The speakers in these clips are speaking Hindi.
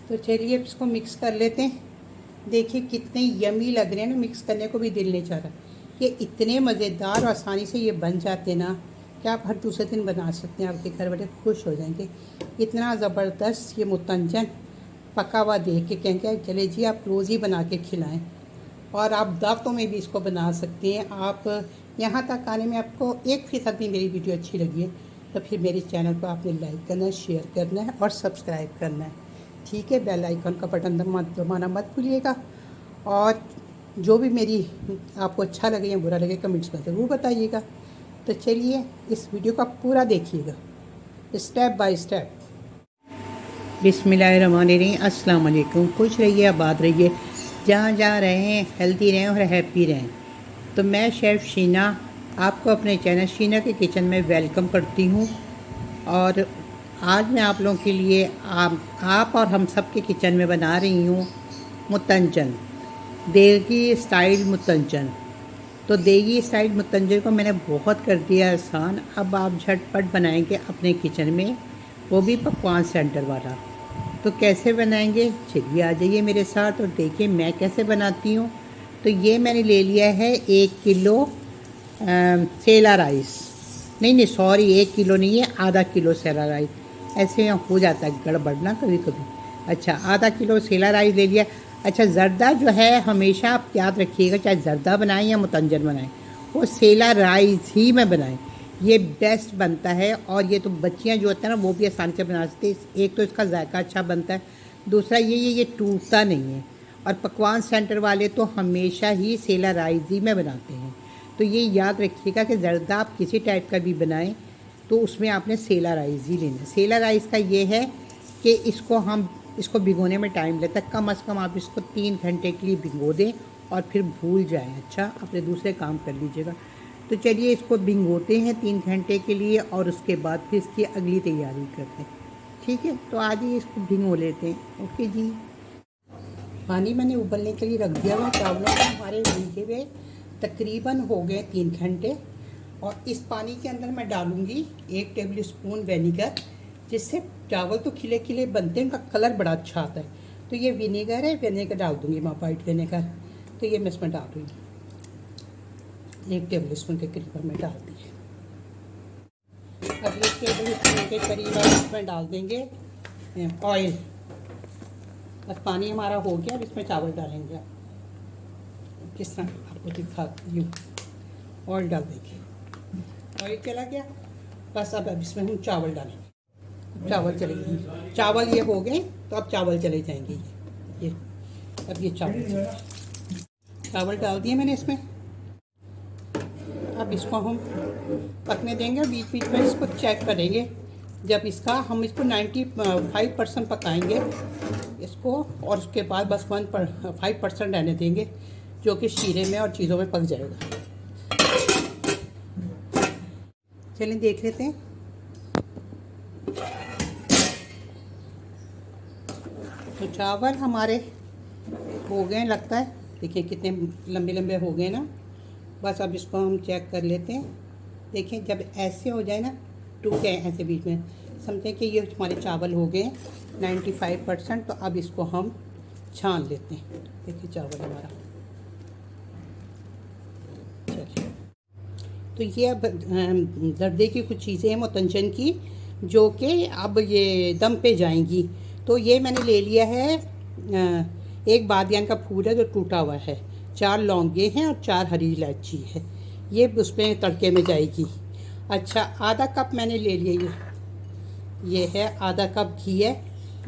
तो चलिए अब इसको मिक्स कर लेते हैं। देखिए कितने यमी लग रहे हैं ना, मिक्स करने को भी दिल नहीं चाह रहा। ये इतने मज़ेदार और आसानी से ये बन जाते ना कि आप हर दूसरे दिन बना सकते हैं। आपके घर वाले खुश हो जाएंगे। इतना ज़बरदस्त ये मुतंजन पका हुआ देख के कहेंगे चले जी आप रोज़ ही बना के खिलाएं। और आप दावतों में भी इसको बना सकते हैं। आप यहाँ तक आने में आपको 1% भी मेरी वीडियो अच्छी लगी है तो फिर मेरे चैनल को आपने लाइक करना है, शेयर करना है और सब्सक्राइब करना है। ठीक है, बेल आइकन का बटन दबाना मत भूलिएगा। और जो भी मेरी आपको अच्छा लगे या बुरा लगे कमेंट्स में ज़रूर बताइएगा। तो चलिए इस वीडियो का पूरा देखिएगा स्टेप बाय स्टेप। बिस्मिल्लाहिर्रहमानिर्रहीम, अस्सलाम वालेकुम। खुश रहिए, आबाद रहिए, जहाँ जहाँ रहें हेल्दी रहें और हैप्पी रहें। तो मैं शेफ़ शीना आपको अपने चैनल शीना के किचन में वेलकम करती हूँ। और आज मैं आप लोगों के लिए आप और हम सब के किचन में बना रही हूँ मुतंजन, देगी स्टाइल मुतंजन। तो देगी स्टाइल मुतंजन को मैंने बहुत कर दिया आसान। अब आप झटपट बनाएंगे अपने किचन में, वो भी पकवान सेंटर वाला। तो कैसे बनाएंगे, चलिए आ जाइए मेरे साथ और देखिए मैं कैसे बनाती हूँ। तो ये मैंने ले लिया है 1 किलो सेला राइस। नहीं सॉरी, 1 किलो नहीं है, आधा किलो सेला राइस। ऐसे यहाँ हो जाता है गड़बड़ ना कभी कभी। अच्छा, आधा किलो सेला राइस ले लिया। अच्छा, ज़र्दा जो है हमेशा आप याद रखिएगा, चाहे ज़र्दा बनाएं या मुतंजन बनाएं, वो सेला राइस ही में बनाएं। ये बेस्ट बनता है। और ये तो बच्चियाँ जो होता है ना वो भी आसानी से बना सकती है। एक तो इसका जायका अच्छा बनता है, दूसरा ये टूटता नहीं है। और पकवान सेंटर वाले तो हमेशा ही सेला राइस ही में बनाते हैं। तो ये याद रखिएगा कि ज़र्दा आप किसी टाइप का भी बनाएं तो उसमें आपने सेला राइस ही लेना है। सेला राइस का ये है कि इसको भिगोने में टाइम लेता है। कम से कम आप इसको 3 घंटे के लिए भिगो दें और फिर भूल जाएं। अच्छा, अपने दूसरे काम कर लीजिएगा। तो चलिए इसको भिगोते हैं 3 घंटे के लिए और उसके बाद फिर इसकी अगली तैयारी करते हैं। ठीक है, तो आज ही इसको भिगो लेते हैं। ओके जी। पानी मैंने उबलने के लिए रख दिया हुआ। चावलों को हमारे भीगे हुए तकरीबन हो गए 3 घंटे। और इस पानी के अंदर मैं डालूँगी 1 टेबल स्पून विनेगर, जिससे चावल तो खिले खिले बनते हैं, उनका कलर बड़ा अच्छा आता है। तो ये विनेगर है, विनेगर डाल दूँगी मैं, वाइट विनेगर। तो ये मैं इसमें डाल दूँगी 1 टेबल स्पून के करीब में डाल दिए। अब 1 टेबल स्पून के करीब इसमें डाल देंगे ऑयल। बस पानी हमारा हो गया। अब इसमें चावल डालेंगे। किस तरह आपको दिखाती हूँ। ऑयल डाल देंगे, ऑयल चला गया। बस अब इसमें हम चावल डालेंगे। चावल चले जाएंगे, चावल ये हो गए तो अब चावल चले जाएंगे। ये अब ये चावल डाल दिए मैंने इसमें। अब इसको हम पकने देंगे। बीच बीच में इसको चेक करेंगे। जब हम इसको 95% पकाएंगे इसको, और उसके बाद बस 5% रहने देंगे, जो कि शीरे में और चीज़ों में पक जाएगा। चलिए देख लेते हैं। तो चावल हमारे हो गए लगता है। देखिए कितने लंबे लंबे हो गए ना। बस अब इसको हम चेक कर लेते हैं। देखिए जब ऐसे हो जाए ना, टूटे ऐसे बीच में, समझें कि ये हमारे चावल हो गए 95%। तो अब इसको हम छान लेते हैं। देखिए चावल हमारा, चलिए। तो ये अब जर्दे की कुछ चीज़ें हैं मुतंजन की, जो कि अब ये दम पे जाएंगी। तो ये मैंने ले लिया है 1 बादियान का फूल है जो टूटा हुआ है, 4 लौंगे हैं और 4 हरी इलायची है। ये उसमें तड़के में जाएगी। अच्छा, आधा कप मैंने ले लिया। ये है आधा कप घी है।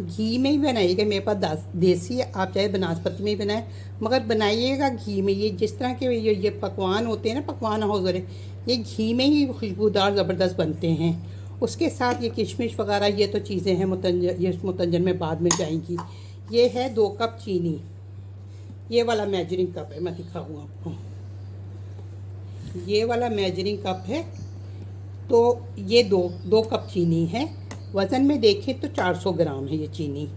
घी में ही बनाइएगा। मेरे पास देसी है, आप चाहे बनास्पति में ही बनाएं, मगर बनाइएगा घी में। ये जिस तरह के ये पकवान होते हैं ना, पकवान हाउस वाले, ये घी में ही खुशबूदार ज़बरदस्त बनते हैं। उसके साथ ये किशमिश वगैरह ये तो चीज़ें हैं मुतंजन, ये मुतंजन में बाद में जाएंगी। ये है 2 कप चीनी। ये वाला मेजरिंग कप है, मैं दिखाऊँ आपको। ये वाला मेजरिंग कप है। तो ये 2 कप चीनी है। वज़न में देखें तो 400 ग्राम है ये चीनी।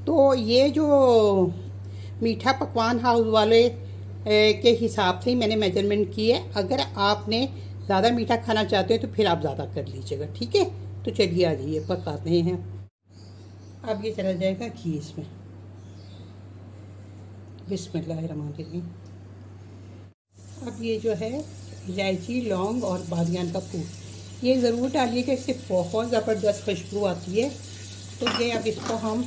तो ये जो मीठा पकवान हाउस वाले के हिसाब से ही मैंने मेजरमेंट की है। अगर आपने ज़्यादा मीठा खाना चाहते हो तो फिर आप ज़्यादा कर लीजिएगा। ठीक है, तो चलिए आ जाइए पकाते हैं। अब ये चला जाएगा घी इसमें। बिस्मिल्लाहिर्रहमानिर्रहीम। अब ये जो है इलायची, लौंग और बादियान का फूल ये ज़रूर डालिएगा, इससे बहुत ज़बरदस्त खुशबू आती है। तो ये अब इसको हम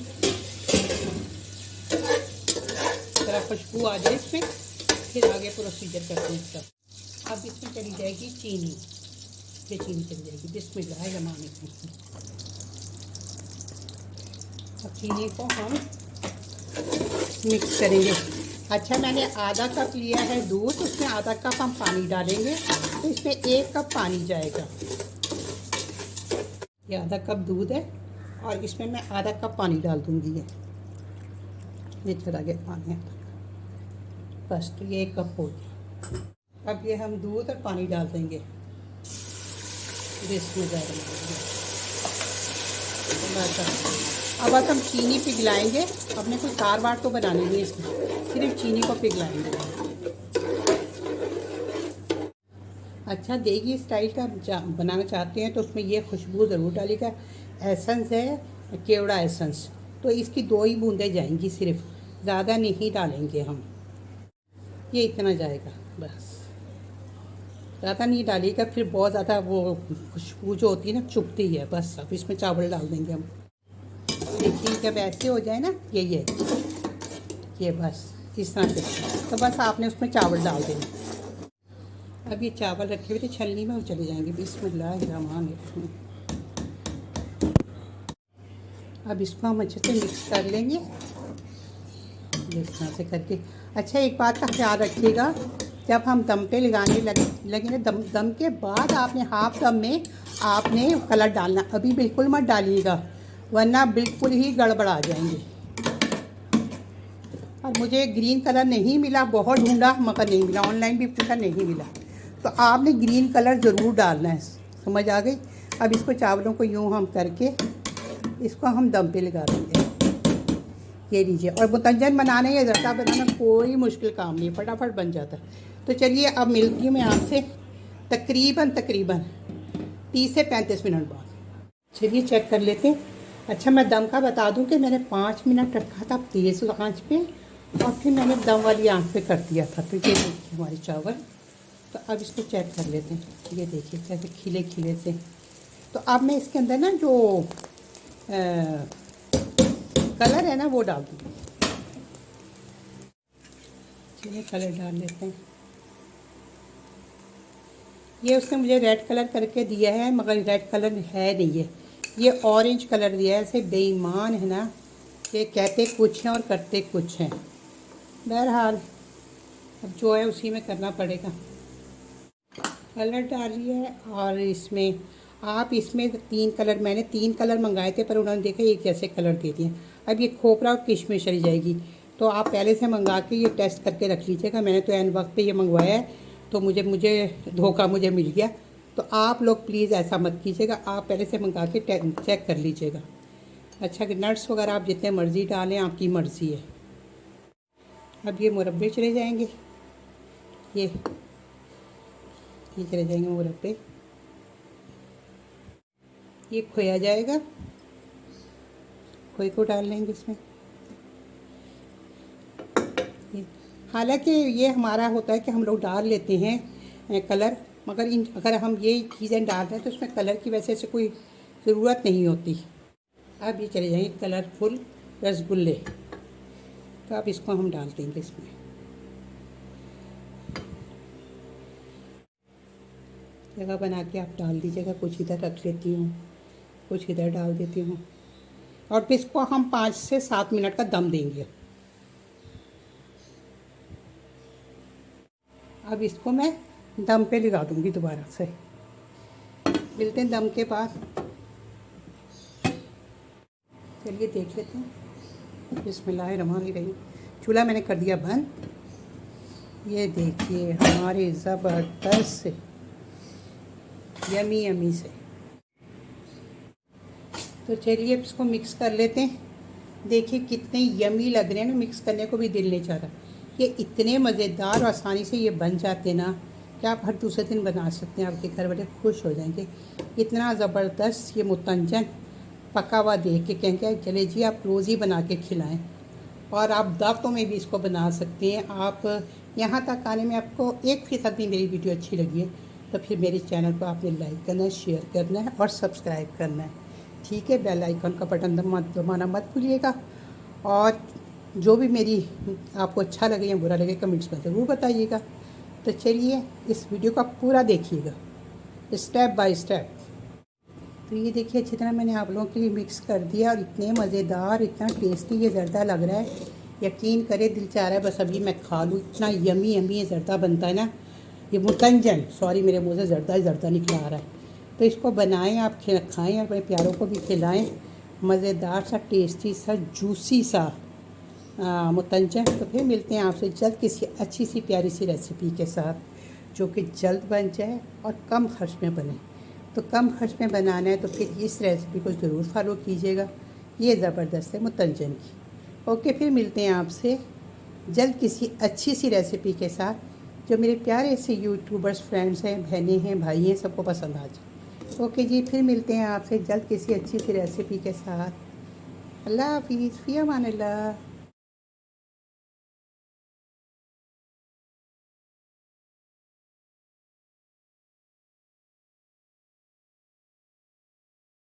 ज़रा खुशबू आ जाए इसमें, फिर आगे प्रोसीजर करते हैं इसका। अब इसमें चली जाएगी चीनी, ये चीनी चली जाएगी। बिस्मिल्लाहिर्रहमानिर्रहीम। अब चीनी को हम मिक्स करेंगे। अच्छा, मैंने आधा कप लिया है दूध, उसमें आधा कप हम पानी डालेंगे, तो इसमें 1 कप पानी जाएगा। ये आधा कप दूध है और इसमें मैं आधा कप पानी डाल दूँगी। ये चला गया पानी है बस, तो ये 1 कप हो गया। अब ये हम दूध और पानी डाल देंगे। अब हम चीनी पिघलाएंगे। अपने कोई कारवार तो बनानी नहीं इसमें, सिर्फ चीनी को पिघलाएंगे। अच्छा, देगी स्टाइल का बनाना चाहते हैं तो उसमें ये खुशबू ज़रूर डालिएगा। एसेंस है केवड़ा एसेंस, तो इसकी 2 ही बूंदें जाएंगी सिर्फ, ज़्यादा नहीं डालेंगे हम। ये इतना जाएगा बस, ज़्यादा नहीं डालिएगा, फिर बहुत ज़्यादा वो खुशबू जो होती है ना चुभती है। बस अब इसमें चावल डाल देंगे हम। देखिए जब ऐसे हो जाए ना, ये बस इस तरह से, तो बस आपने उसमें चावल डाल देना। अब ये चावल रखे हुए थे छलनी में, वो चले जाएंगे। बिस्मिल्लाहिर्रहमानिर्रहीम। अब इसको हम अच्छे से मिक्स कर लेंगे इस तरह से करके। अच्छा, एक बात का ख्याल रखिएगा, जब हम दम पे लगाने लगे ना, दम के बाद आपने हाफ दम में आपने कलर डालना। अभी बिल्कुल मत डालिएगा, वरना बिल्कुल ही गड़बड़ा जाएंगे। और मुझे ग्रीन कलर नहीं मिला, बहुत ढूंढा मगर नहीं मिला, ऑनलाइन भी पूछा नहीं मिला, तो आपने ग्रीन कलर ज़रूर डालना है। समझ आ गई। अब इसको चावलों को यूँ हम करके इसको हम दम पे लगा देंगे। ये लीजिए, और मुतंजन बनाने या ज़्यादा बनाना कोई मुश्किल काम नहीं, फटाफट बन जाता है। तो चलिए अब मिलती हूँ मैं आपसे तकरीबन 30 से 35 मिनट बाद। चलिए चेक कर लेते हैं। अच्छा, मैं दम का बता दूं कि मैंने 5 मिनट रखा था तेज़ आंच पे, और फिर मैंने दम वाली आंच पे कर दिया था। तो ये देखिए हमारे चावल। तो अब इसको चेक कर लेते हैं। ये देखिए कैसे खिले खिले से। तो अब मैं इसके अंदर ना जो कलर है ना वो डाल दूँगी। चलिए कलर डाल लेते हैं। ये उसने मुझे रेड कलर करके दिया है, मगर रेड कलर है नहीं है, ये ऑरेंज कलर दिया है। ऐसे बेईमान है ना, ये कहते कुछ हैं और करते कुछ हैं। बहरहाल अब जो है उसी में करना पड़ेगा। कलर डालिए, और इसमें आप इसमें 3 कलर, मैंने 3 कलर मंगाए थे पर उन्होंने देखा एक जैसे कलर दे दिए। अब ये खोपरा और किशमिश चली जाएगी, तो आप पहले से मंगा के ये टेस्ट करके रख लीजिएगा। मैंने तो एन वक्त पे ये मंगवाया है, तो मुझे धोखा मुझे मिल गया। तो आप लोग प्लीज़ ऐसा मत कीजिएगा, आप पहले से मंगा के चेक कर लीजिएगा। अच्छा, कि नट्स वगैरह आप जितने मर्ज़ी डालें, आपकी मर्ज़ी है। अब ये मुरब्बे चले जाएंगे, ये चले जाएंगे मुरब्बे। ये खोया जाएगा, खोए को डाल लेंगे इसमें। हालांकि ये हमारा होता है कि हम लोग डाल लेते हैं कलर, मगर अगर हम ये चीज़ें डाल रहे हैं तो उसमें कलर की वजह से कोई ज़रूरत नहीं होती। अब ये चले जाएंगे कलरफुल रसगुल्ले, तो अब इसको हम डाल देंगे इसमें। जगह बना के आप डाल दीजिएगा। कुछ इधर रख लेती हूँ, कुछ इधर डाल देती हूँ, और फिर इसको हम 5 से 7 मिनट का दम देंगे। अब इसको मैं दम पे लगा दूँगी दोबारा से। मिलते हैं दम के बाद। चलिए देख लेते हैं। बिस्मिल्लाहिर्रहमानिर्रहीम। चूल्हा मैंने कर दिया बंद। ये देखिए हमारे ज़बरदस्त यमी यमी से। तो चलिए इसको मिक्स कर लेते हैं। देखिए कितने यमी लग रहे हैं ना, मिक्स करने को भी दिल नहीं चाह रहा। ये इतने मज़ेदार और आसानी से ये बन जाते ना कि आप हर दूसरे दिन बना सकते हैं, आपके घर वाले खुश हो जाएंगे। इतना ज़बरदस्त ये मुतंजन पका हुआ देख के कहेंगे चले जी आप रोज़ ही बना के खिलाएं। और आप दावतों में भी इसको बना सकते हैं। आप यहाँ तक आने में आपको 1% भी मेरी वीडियो अच्छी लगी है तो फिर मेरे चैनल को आपने लाइक करना है, शेयर करना है और सब्सक्राइब करना है, ठीक है। बेल आइकन का बटन दबाना मत भूलिएगा। और जो भी मेरी आपको अच्छा लगे या बुरा लगे कमेंट्स में ज़रूर बताइएगा। तो चलिए इस वीडियो को आप पूरा देखिएगा स्टेप बाय स्टेप। तो ये देखिए अच्छी तरह मैंने आप लोगों के लिए मिक्स कर दिया और इतने मज़ेदार, इतना टेस्टी ये ज़र्दा लग रहा है, यकीन करे दिल चाह रहा है बस अभी मैं खा लूँ। इतना यमी यमी ये ज़र्दा बनता है ना, ये मुतंजन, सॉरी मेरे मुँह से ज़र्दा ही ज़र्दा निकला आ रहा है। तो इसको बनाएं, आप खाएँ और अपने प्यारों को भी खिलाएँ। मज़ेदार सा, टेस्टी सा, जूसी सा मुतंजन। तो फिर मिलते हैं आपसे जल्द किसी अच्छी सी प्यारी सी रेसिपी के साथ जो कि जल्द बन जाए और कम खर्च में बने। तो कम खर्च में बनाना है तो फिर इस रेसिपी को ज़रूर फॉलो कीजिएगा, ये ज़बरदस्त है मुतंजन की। ओके, फिर मिलते हैं आपसे जल्द किसी अच्छी सी रेसिपी के साथ जो मेरे प्यारे से यूट्यूबर्स फ्रेंड्स हैं, बहनें हैं, भाई हैं, सबको पसंद आ जाए। ओके जी, फिर मिलते हैं आपसे जल्द किसी अच्छी सी रेसिपी के साथ। अल्लाह हाफिज़, फ़ी अमान अल्लाह।